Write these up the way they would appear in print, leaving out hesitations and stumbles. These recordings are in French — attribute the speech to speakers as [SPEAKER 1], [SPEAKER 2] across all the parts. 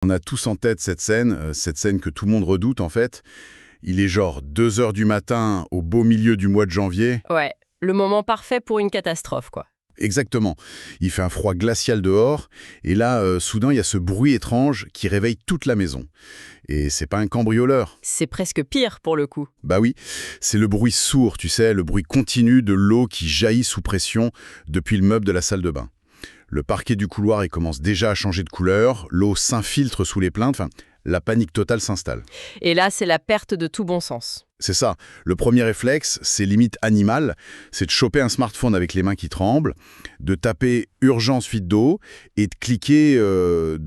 [SPEAKER 1] On a tous en tête cette scène que tout le monde redoute en fait. Il est genre 2 heures du matin au beau milieu du mois de janvier.
[SPEAKER 2] Ouais, le moment parfait pour une catastrophe, quoi.
[SPEAKER 1] Exactement. Il fait un froid glacial dehors, et là, soudain, il y a ce bruit étrange qui réveille toute la maison. Et c'est pas un cambrioleur.
[SPEAKER 2] C'est presque pire pour le coup.
[SPEAKER 1] Bah oui, c'est le bruit sourd, tu sais, le bruit continu de l'eau qui jaillit sous pression depuis le meuble de la salle de bain. Le parquet du couloir, il commence déjà à changer de couleur, l'eau s'infiltre sous les plaintes, enfin, la panique totale s'installe.
[SPEAKER 2] Et là, c'est la perte de tout bon sens.
[SPEAKER 1] C'est ça. Le premier réflexe, c'est limite animal, c'est de choper un smartphone avec les mains qui tremblent, de taper «urgence fuite d'eau» et de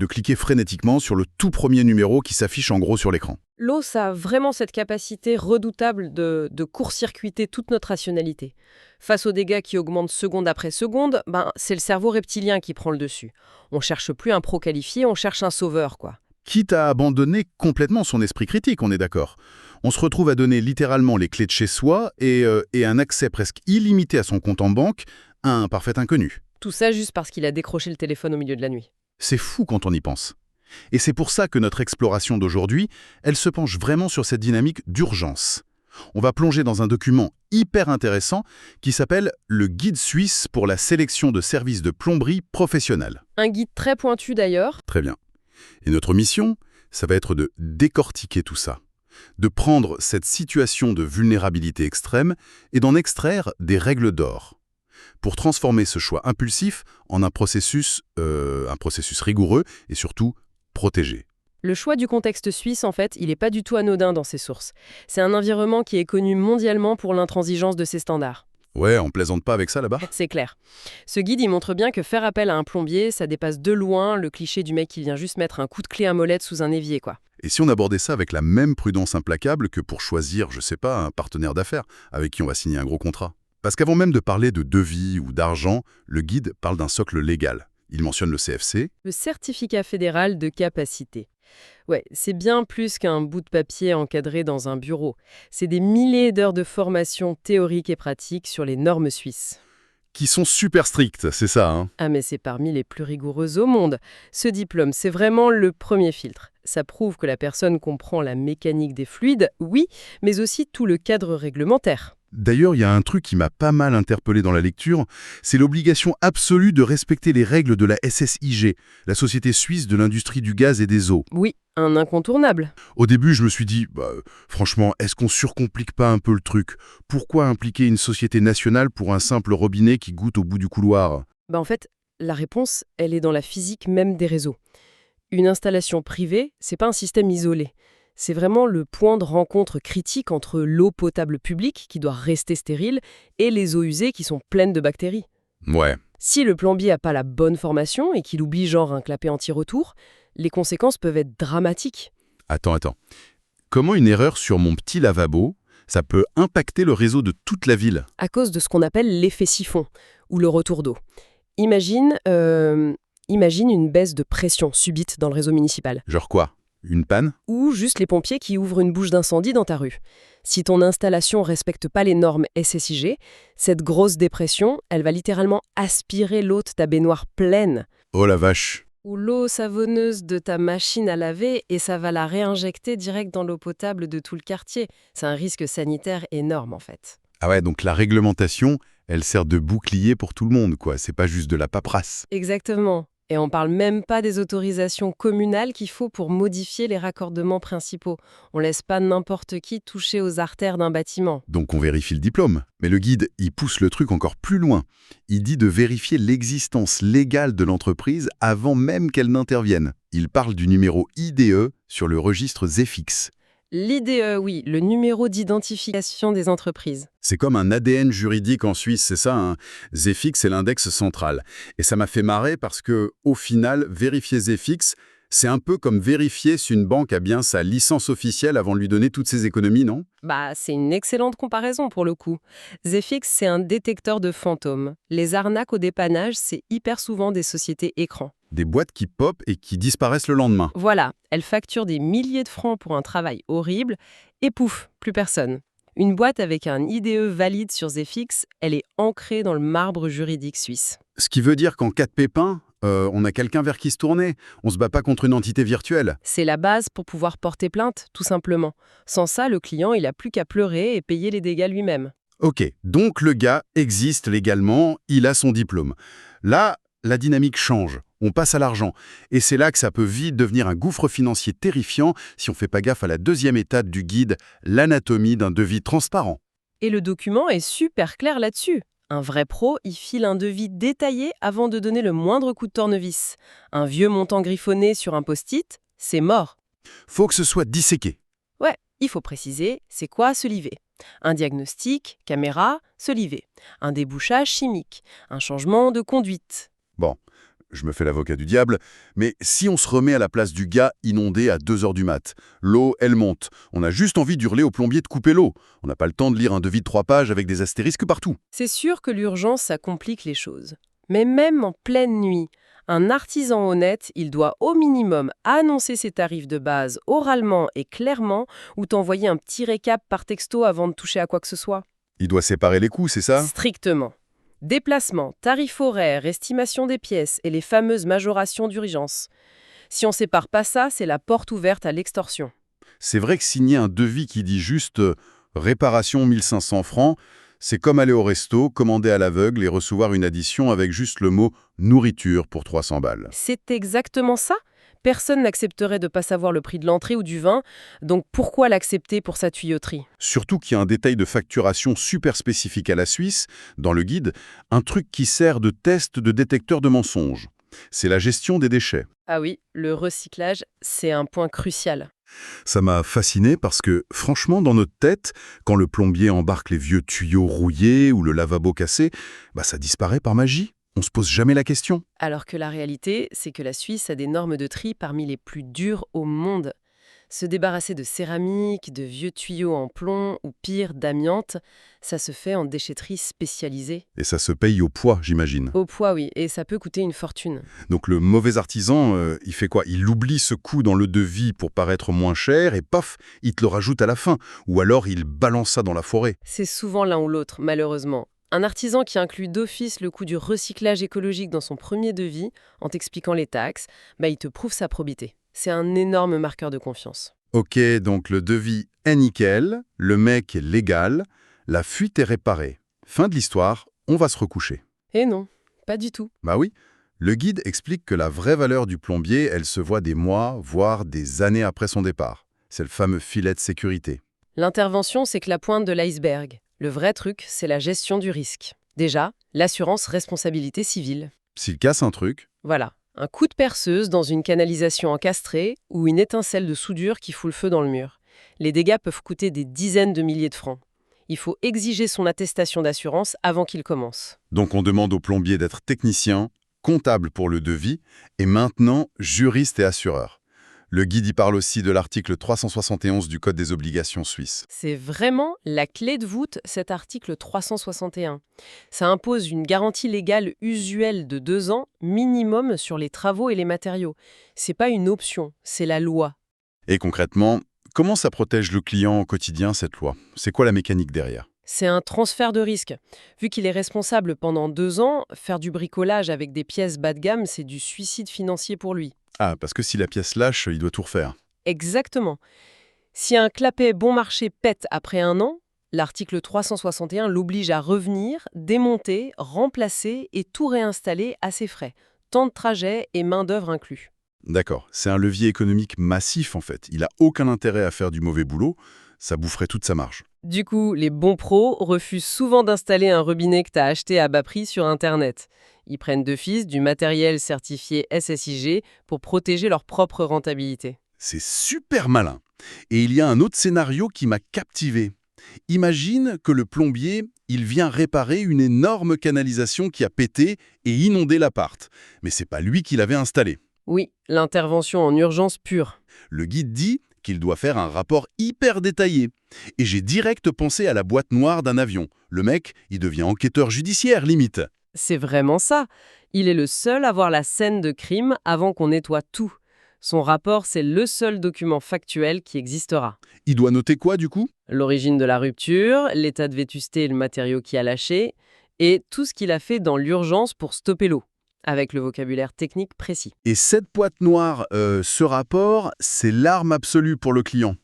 [SPEAKER 1] cliquer frénétiquement sur le tout premier numéro qui s'affiche en gros sur l'écran.
[SPEAKER 2] L'eau, ça a vraiment cette capacité redoutable de court-circuiter toute notre rationalité. Face aux dégâts qui augmentent seconde après seconde, c'est le cerveau reptilien qui prend le dessus. On cherche plus un pro qualifié, on cherche un sauveur, quoi.
[SPEAKER 1] Quitte à abandonner complètement son esprit critique, on est d'accord. On se retrouve à donner littéralement les clés de chez soi et un accès presque illimité à son compte en banque à un parfait inconnu.
[SPEAKER 2] Tout ça juste parce qu'il a décroché le téléphone au milieu de la nuit.
[SPEAKER 1] C'est fou quand on y pense. Et c'est pour ça que notre exploration d'aujourd'hui, elle se penche vraiment sur cette dynamique d'urgence. On va plonger dans un document hyper intéressant qui s'appelle le Guide suisse pour la sélection de services de plomberie professionnelle.
[SPEAKER 2] Un guide très pointu d'ailleurs.
[SPEAKER 1] Très bien. Et notre mission, ça va être de décortiquer tout ça, de prendre cette situation de vulnérabilité extrême et d'en extraire des règles d'or, pour transformer ce choix impulsif en un processus rigoureux et surtout protégé.
[SPEAKER 2] Le choix du contexte suisse, en fait, il n'est pas du tout anodin dans ses sources. C'est un environnement qui est connu mondialement pour l'intransigeance de ses standards.
[SPEAKER 1] Ouais, on plaisante pas avec ça là-bas?
[SPEAKER 2] C'est clair. Ce guide, il montre bien que faire appel à un plombier, ça dépasse de loin le cliché du mec qui vient juste mettre un coup de clé à molette sous un évier, quoi.
[SPEAKER 1] Et si on abordait ça avec la même prudence implacable que pour choisir, je sais pas, un partenaire d'affaires avec qui on va signer un gros contrat? Parce qu'avant même de parler de devis ou d'argent, le guide parle d'un socle légal. Il mentionne le CFC.
[SPEAKER 2] Le certificat fédéral de capacité. Ouais, c'est bien plus qu'un bout de papier encadré dans un bureau. C'est des milliers d'heures de formation théorique et pratique sur les normes suisses.
[SPEAKER 1] Qui sont super strictes, c'est ça, hein?
[SPEAKER 2] Ah mais c'est parmi les plus rigoureuses au monde. Ce diplôme, c'est vraiment le premier filtre. Ça prouve que la personne comprend la mécanique des fluides, oui, mais aussi tout le cadre réglementaire.
[SPEAKER 1] D'ailleurs, il y a un truc qui m'a pas mal interpellé dans la lecture, c'est l'obligation absolue de respecter les règles de la SSIG, la Société suisse de l'industrie du gaz et des eaux.
[SPEAKER 2] Oui, un incontournable.
[SPEAKER 1] Au début, je me suis dit, franchement, est-ce qu'on surcomplique pas un peu le truc? Pourquoi impliquer une société nationale pour un simple robinet qui goûte au bout du couloir?
[SPEAKER 2] En fait, la réponse, elle est dans la physique même des réseaux. Une installation privée, c'est pas un système isolé. C'est vraiment le point de rencontre critique entre l'eau potable publique, qui doit rester stérile, et les eaux usées qui sont pleines de bactéries.
[SPEAKER 1] Ouais.
[SPEAKER 2] Si le plombier n'a pas la bonne formation et qu'il oublie genre un clapet anti-retour, les conséquences peuvent être dramatiques.
[SPEAKER 1] Attends. Comment une erreur sur mon petit lavabo, ça peut impacter le réseau de toute la ville?
[SPEAKER 2] À cause de ce qu'on appelle l'effet siphon, ou le retour d'eau. Imagine une baisse de pression subite dans le réseau municipal.
[SPEAKER 1] Genre quoi? Une panne?
[SPEAKER 2] Ou juste les pompiers qui ouvrent une bouche d'incendie dans ta rue. Si ton installation ne respecte pas les normes SSIG, cette grosse dépression, elle va littéralement aspirer l'eau de ta baignoire pleine.
[SPEAKER 1] Oh la vache!
[SPEAKER 2] Ou l'eau savonneuse de ta machine à laver et ça va la réinjecter direct dans l'eau potable de tout le quartier. C'est un risque sanitaire énorme en fait.
[SPEAKER 1] Ah ouais, donc la réglementation, elle sert de bouclier pour tout le monde, quoi. C'est pas juste de la paperasse.
[SPEAKER 2] Exactement. Et on parle même pas des autorisations communales qu'il faut pour modifier les raccordements principaux. On laisse pas n'importe qui toucher aux artères d'un bâtiment.
[SPEAKER 1] Donc on vérifie le diplôme. Mais le guide, il pousse le truc encore plus loin. Il dit de vérifier l'existence légale de l'entreprise avant même qu'elle n'intervienne. Il parle du numéro IDE sur le registre ZEFIX.
[SPEAKER 2] L'IDE, oui, le numéro d'identification des entreprises.
[SPEAKER 1] C'est comme un ADN juridique en Suisse, c'est ça, hein? ZEFIX, c'est l'index central. Et ça m'a fait marrer parce que, au final, vérifier ZEFIX, c'est un peu comme vérifier si une banque a bien sa licence officielle avant de lui donner toutes ses économies, non?
[SPEAKER 2] C'est une excellente comparaison pour le coup. ZEFIX, c'est un détecteur de fantômes. Les arnaques au dépannage, c'est hyper souvent des sociétés écrans.
[SPEAKER 1] Des boîtes qui pop et qui disparaissent le lendemain.
[SPEAKER 2] Voilà, elles facturent des milliers de francs pour un travail horrible, et pouf, plus personne. Une boîte avec un IDE valide sur ZEFIX, elle est ancrée dans le marbre juridique suisse.
[SPEAKER 1] Ce qui veut dire qu'en cas de pépin, on a quelqu'un vers qui se tourner. On se bat pas contre une entité virtuelle.
[SPEAKER 2] C'est la base pour pouvoir porter plainte, tout simplement. Sans ça, le client, il a plus qu'à pleurer et payer les dégâts lui-même.
[SPEAKER 1] Ok, donc le gars existe légalement, il a son diplôme. Là, la dynamique change, on passe à l'argent. Et c'est là que ça peut vite devenir un gouffre financier terrifiant si on fait pas gaffe à la deuxième étape du guide, l'anatomie d'un devis transparent.
[SPEAKER 2] Et le document est super clair là-dessus. Un vrai pro, il file un devis détaillé avant de donner le moindre coup de tournevis. Un vieux montant griffonné sur un post-it, c'est mort.
[SPEAKER 1] Faut que ce soit disséqué.
[SPEAKER 2] Ouais, il faut préciser, c'est quoi se liver? Un diagnostic, caméra, se liver. Un débouchage chimique. Un changement de conduite.
[SPEAKER 1] Bon, je me fais l'avocat du diable, mais si on se remet à la place du gars inondé à 2 heures du mat, l'eau, elle monte. On a juste envie d'hurler au plombier de couper l'eau. On n'a pas le temps de lire un devis de 3 pages avec des astérisques partout.
[SPEAKER 2] C'est sûr que l'urgence, ça complique les choses. Mais même en pleine nuit, un artisan honnête, il doit au minimum annoncer ses tarifs de base oralement et clairement ou t'envoyer un petit récap par texto avant de toucher à quoi que ce soit.
[SPEAKER 1] Il doit séparer les coûts, c'est ça?
[SPEAKER 2] Strictement. Déplacement, tarif horaire, estimation des pièces et les fameuses majorations d'urgence. Si on sépare pas ça, c'est la porte ouverte à l'extorsion.
[SPEAKER 1] C'est vrai que signer un devis qui dit juste réparation 1500 francs, c'est comme aller au resto, commander à l'aveugle et recevoir une addition avec juste le mot nourriture pour 300 balles.
[SPEAKER 2] C'est exactement ça. Personne n'accepterait de ne pas savoir le prix de l'entrée ou du vin, donc pourquoi l'accepter pour sa tuyauterie?
[SPEAKER 1] Surtout qu'il y a un détail de facturation super spécifique à la Suisse, dans le guide, un truc qui sert de test de détecteur de mensonges. C'est la gestion des déchets.
[SPEAKER 2] Ah oui, le recyclage, c'est un point crucial.
[SPEAKER 1] Ça m'a fasciné parce que, franchement, dans notre tête, quand le plombier embarque les vieux tuyaux rouillés ou le lavabo cassé, ça disparaît par magie. On se pose jamais la question.
[SPEAKER 2] Alors que la réalité, c'est que la Suisse a des normes de tri parmi les plus dures au monde. Se débarrasser de céramique, de vieux tuyaux en plomb ou pire, d'amiante, ça se fait en déchetterie spécialisée.
[SPEAKER 1] Et ça se paye au poids, j'imagine.
[SPEAKER 2] Au poids, oui, et ça peut coûter une fortune.
[SPEAKER 1] Donc le mauvais artisan, il fait quoi? Il oublie ce coût dans le devis pour paraître moins cher et paf, il te le rajoute à la fin. Ou alors il balance ça dans la forêt.
[SPEAKER 2] C'est souvent l'un ou l'autre, malheureusement. Un artisan qui inclut d'office le coût du recyclage écologique dans son premier devis, en t'expliquant les taxes, il te prouve sa probité. C'est un énorme marqueur de confiance.
[SPEAKER 1] Ok, donc le devis est nickel, le mec est légal, la fuite est réparée. Fin de l'histoire, on va se recoucher.
[SPEAKER 2] Et non, pas du tout.
[SPEAKER 1] Bah oui, le guide explique que la vraie valeur du plombier, elle se voit des mois, voire des années après son départ. C'est le fameux filet de sécurité.
[SPEAKER 2] L'intervention, c'est que la pointe de l'iceberg. Le vrai truc, c'est la gestion du risque. Déjà, l'assurance responsabilité civile.
[SPEAKER 1] S'il casse un truc,
[SPEAKER 2] Voilà, un coup de perceuse dans une canalisation encastrée ou une étincelle de soudure qui fout le feu dans le mur. Les dégâts peuvent coûter des dizaines de milliers de francs. Il faut exiger son attestation d'assurance avant qu'il commence.
[SPEAKER 1] donc on demande au plombier d'être technicien, comptable pour le devis, et maintenant juriste et assureur. Le guide y parle aussi de l'article 371 du Code des obligations suisses.
[SPEAKER 2] C'est vraiment la clé de voûte, cet article 361. Ça impose une garantie légale usuelle de 2 ans minimum sur les travaux et les matériaux. C'est pas une option, c'est la loi.
[SPEAKER 1] Et concrètement, comment ça protège le client au quotidien, cette loi? C'est quoi la mécanique derrière?
[SPEAKER 2] C'est un transfert de risque. Vu qu'il est responsable pendant 2 ans, faire du bricolage avec des pièces bas de gamme, c'est du suicide financier pour lui.
[SPEAKER 1] Ah, parce que si la pièce lâche, il doit tout refaire.
[SPEAKER 2] Exactement. Si un clapet bon marché pète après 1 an, l'article 361 l'oblige à revenir, démonter, remplacer et tout réinstaller à ses frais. Temps de trajet et main-d'œuvre inclus.
[SPEAKER 1] D'accord, c'est un levier économique massif en fait. Il a aucun intérêt à faire du mauvais boulot, ça boufferait toute sa marge.
[SPEAKER 2] Du coup, les bons pros refusent souvent d'installer un robinet que tu as acheté à bas prix sur Internet. Ils prennent d'office du matériel certifié SSIG pour protéger leur propre rentabilité.
[SPEAKER 1] C'est super malin. Et il y a un autre scénario qui m'a captivé. Imagine que le plombier, il vient réparer une énorme canalisation qui a pété et inondé l'appart. Mais c'est pas lui qui l'avait installé.
[SPEAKER 2] Oui, l'intervention en urgence pure.
[SPEAKER 1] Le guide dit qu'il doit faire un rapport hyper détaillé. Et j'ai direct pensé à la boîte noire d'un avion. Le mec, il devient enquêteur judiciaire, limite.
[SPEAKER 2] C'est vraiment ça. Il est le seul à voir la scène de crime avant qu'on nettoie tout. Son rapport, c'est le seul document factuel qui existera.
[SPEAKER 1] Il doit noter quoi, du coup?
[SPEAKER 2] L'origine de la rupture, l'état de vétusté et le matériau qui a lâché, et tout ce qu'il a fait dans l'urgence pour stopper l'eau. avec le vocabulaire technique précis.
[SPEAKER 1] Et cette boîte noire, ce rapport, c'est l'arme absolue pour le client.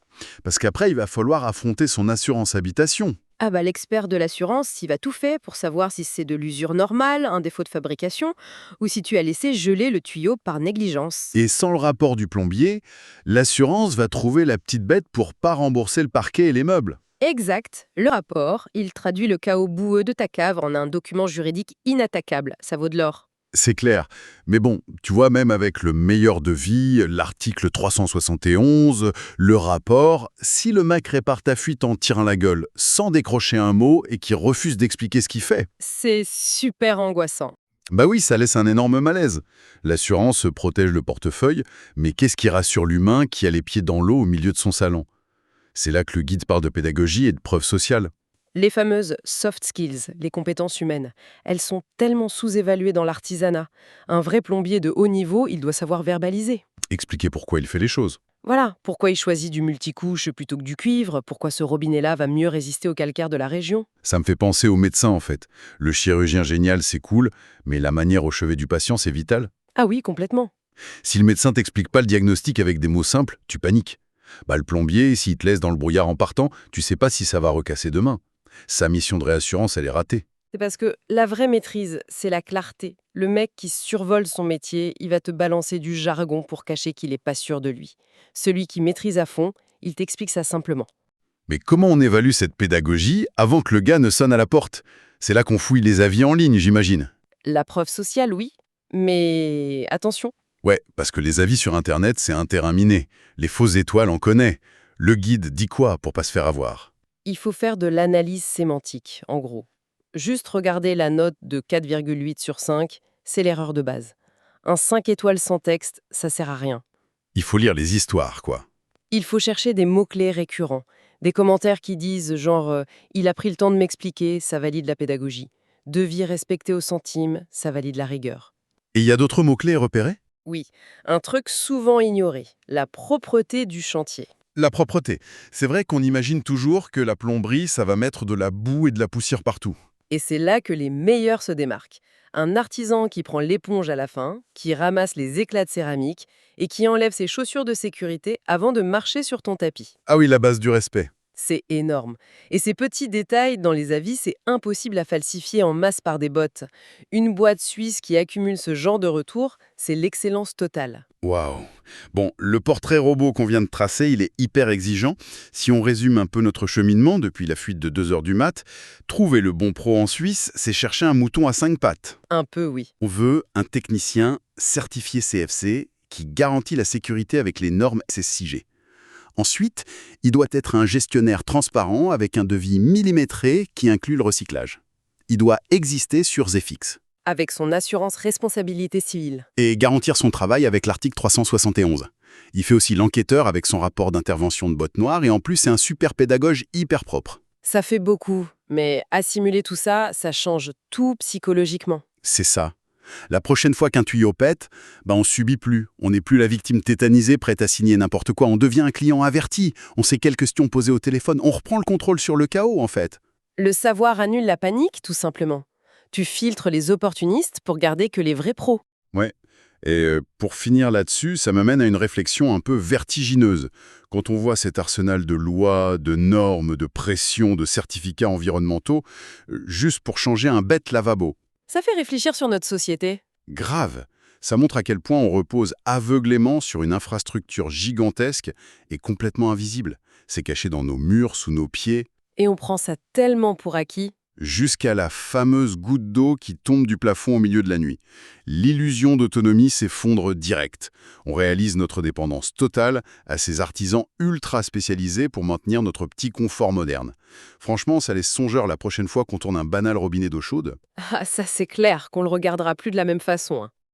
[SPEAKER 1] Parce qu'après, il va falloir affronter son assurance habitation.
[SPEAKER 2] Ah bah l'expert de l'assurance, il va tout faire pour savoir si c'est de l'usure normale, un défaut de fabrication, ou si tu as laissé geler le tuyau par négligence.
[SPEAKER 1] Et sans le rapport du plombier, l'assurance va trouver la petite bête pour pas rembourser le parquet et les meubles.
[SPEAKER 2] Exact. Le rapport, il traduit le chaos boueux de ta cave en un document juridique inattaquable. Ça vaut de l'or.
[SPEAKER 1] C'est clair. Mais bon, tu vois, même avec le meilleur devis, l'article 371, le rapport, si le mec répare ta fuite en tirant la gueule sans décrocher un mot et qui refuse d'expliquer ce qu'il fait,
[SPEAKER 2] C'est super angoissant.
[SPEAKER 1] bah oui, ça laisse un énorme malaise. L'assurance protège le portefeuille, mais qu'est-ce qui rassure l'humain qui a les pieds dans l'eau au milieu de son salon? C'est là que le guide parle de pédagogie et de preuve sociale.
[SPEAKER 2] Les fameuses soft skills, les compétences humaines, elles sont tellement sous-évaluées dans l'artisanat. Un vrai plombier de haut niveau, il doit savoir verbaliser.
[SPEAKER 1] Expliquer pourquoi il fait les choses.
[SPEAKER 2] Voilà, pourquoi il choisit du multicouche plutôt que du cuivre, pourquoi ce robinet-là va mieux résister au calcaire de la région.
[SPEAKER 1] Ça me fait penser au médecin, en fait. Le chirurgien génial, c'est cool, mais la manière au chevet du patient, c'est vital.
[SPEAKER 2] Ah oui, complètement.
[SPEAKER 1] Si le médecin t'explique pas le diagnostic avec des mots simples, tu paniques. Bah, le plombier, s'il te laisse dans le brouillard en partant, tu sais pas si ça va recasser demain. Sa mission de réassurance, elle est ratée.
[SPEAKER 2] C'est parce que la vraie maîtrise, c'est la clarté. Le mec qui survole son métier, il va te balancer du jargon pour cacher qu'il n'est pas sûr de lui. Celui qui maîtrise à fond, il t'explique ça simplement.
[SPEAKER 1] Mais comment on évalue cette pédagogie avant que le gars ne sonne à la porte? C'est là qu'on fouille les avis en ligne, j'imagine.
[SPEAKER 2] La preuve sociale, oui, mais attention.
[SPEAKER 1] Ouais, parce que les avis sur Internet, c'est un terrain miné. Les fausses étoiles, on connaît. Le guide dit quoi pour pas se faire avoir?
[SPEAKER 2] Il faut faire de l'analyse sémantique, en gros. Juste regarder la note de 4,8 sur 5, c'est l'erreur de base. Un 5 étoiles sans texte, ça sert à rien.
[SPEAKER 1] Il faut lire les histoires, quoi.
[SPEAKER 2] Il faut chercher des mots-clés récurrents, des commentaires qui disent genre il a pris le temps de m'expliquer, ça valide la pédagogie. Devis respecté au centime, ça valide la rigueur.
[SPEAKER 1] Et il y a d'autres mots-clés repérés?
[SPEAKER 2] Oui, un truc souvent ignoré, la propreté du chantier.
[SPEAKER 1] La propreté. C'est vrai qu'on imagine toujours que la plomberie, ça va mettre de la boue et de la poussière partout.
[SPEAKER 2] Et c'est là que les meilleurs se démarquent. Un artisan qui prend l'éponge à la fin, qui ramasse les éclats de céramique et qui enlève ses chaussures de sécurité avant de marcher sur ton tapis.
[SPEAKER 1] Ah oui, la base du respect.
[SPEAKER 2] C'est énorme. Et ces petits détails dans les avis, c'est impossible à falsifier en masse par des bots. Une boîte suisse qui accumule ce genre de retour, c'est l'excellence totale.
[SPEAKER 1] Waouh. Bon, le portrait robot qu'on vient de tracer, il est hyper exigeant. Si on résume un peu notre cheminement depuis la fuite de 2 heures du mat, trouver le bon pro en Suisse, c'est chercher un mouton à 5 pattes.
[SPEAKER 2] Un peu, oui.
[SPEAKER 1] On veut un technicien certifié CFC qui garantit la sécurité avec les normes SSIG. Ensuite, il doit être un gestionnaire transparent avec un devis millimétré qui inclut le recyclage. Il doit exister sur Zefix
[SPEAKER 2] Avec son assurance responsabilité civile.
[SPEAKER 1] et garantir son travail avec l'article 371. Il fait aussi l'enquêteur avec son rapport d'intervention de botte noire et en plus c'est un super pédagogue hyper propre.
[SPEAKER 2] Ça fait beaucoup, mais assimiler tout ça, ça change tout psychologiquement.
[SPEAKER 1] C'est ça. La prochaine fois qu'un tuyau pète, on subit plus. On n'est plus la victime tétanisée prête à signer n'importe quoi. On devient un client averti. On sait quelles questions poser au téléphone. On reprend le contrôle sur le chaos, en fait.
[SPEAKER 2] Le savoir annule la panique, tout simplement. Tu filtres les opportunistes pour garder que les vrais pros.
[SPEAKER 1] Ouais. Et pour finir là-dessus, ça me mène à une réflexion un peu vertigineuse. Quand on voit cet arsenal de lois, de normes, de pressions, de certificats environnementaux, juste pour changer un bête lavabo.
[SPEAKER 2] Ça fait réfléchir sur notre société.
[SPEAKER 1] Grave. Ça montre à quel point on repose aveuglément sur une infrastructure gigantesque et complètement invisible. C'est caché dans nos murs, sous nos pieds,
[SPEAKER 2] Et on prend ça tellement pour acquis.
[SPEAKER 1] jusqu'à la fameuse goutte d'eau qui tombe du plafond au milieu de la nuit. L'illusion d'autonomie s'effondre direct. On réalise notre dépendance totale à ces artisans ultra spécialisés pour maintenir notre petit confort moderne. Franchement, ça laisse songeur la prochaine fois qu'on tourne un banal robinet d'eau chaude.
[SPEAKER 2] Ah, ça c'est clair qu'on le regardera plus de la même façon.